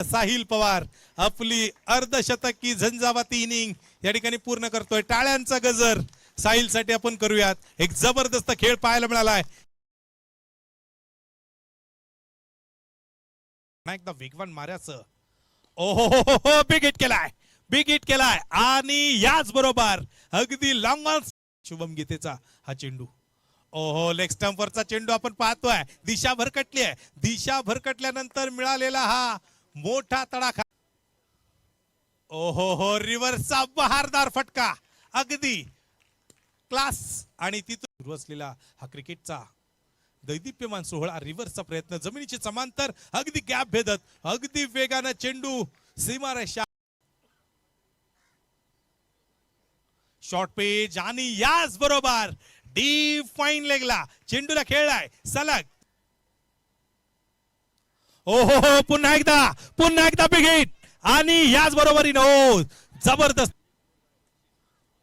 साहिल पवार आपली अर्धशतकी झंझावाती इनिंग या ठिकाणी पूर्ण करतोय. टाळ्यांचा गजर साहिल साठी आपण करूयात. एक जबरदस्त खेळ पाहायला मिळालाय. एकदा वेगवान माऱ्याचं ओहो बिग हिट केलाय, बिग हिट केलाय आणि याच बरोबर अगदी लॉंग ऑन शुभम गीतेचा हा चेंडू. ओहो लेग स्टंप वरचा चेंडू आपण पाहतोय. दिशा भरकटली आहे. दिशा भरकटल्यानंतर मिळालेला हा मोठा तडाखा. ओहो रिव्हर्सचा बहारदार फटका अगदी क्लास आणि तिथून सुरू असलेला हा क्रिकेटचा दैदिप्यमान सोहळा. रिव्हर्सचा प्रयत्न जमिनीची समांतर अगदी गॅप भेदत अगदी वेगाने चेंडू सीमारेषा शॉर्ट पेज आणि याच बरोबर डीप फाईन लेगला चेंडूला खेळलाय सलग. ओहो पुन्हा एकदा बिग हिट आणि याच बरोबरीने हो जबरदस्त.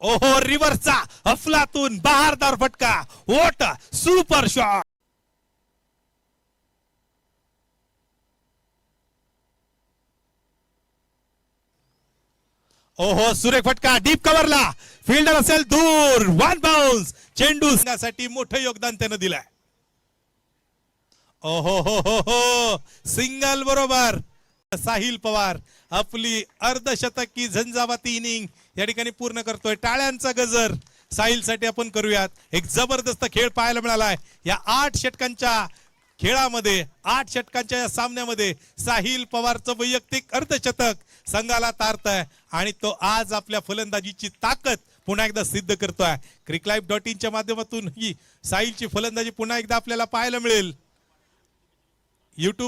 ओहो रिव्हर्सचा अफलातून बहारदार फटका. What super shot. ओहो सुरेख फटका डीप कव्हरला. फिल्डर असेल दूर. One bounce. चेंडू साठी मोठं योगदान त्यानं दिलंय. ओहो हो सिंगल बरोबर. साहिल पवार आपली अर्धशतकी झंझावाती इनिंग या ठिकाणी पूर्ण करतोय. टाळ्यांचा गजर साहिल साठी आपण करूयात. एक जबरदस्त खेळ पाहायला मिळालाय. या 8 षटकांच्या खेळामध्ये 8 षटकांच्या या सामन्यामध्ये साहिल पवारचं वैयक्तिक अर्धशतक संघाला तारतंय आणि तो आज आपल्या फलंदाजीची ताकद पुन्हा एकदा सिद्ध करतोय. cricklife.in च्या माध्यमातून ही साहिलची फलंदाजी पुन्हा एकदा आपल्याला पाहायला मिळेल. YouTube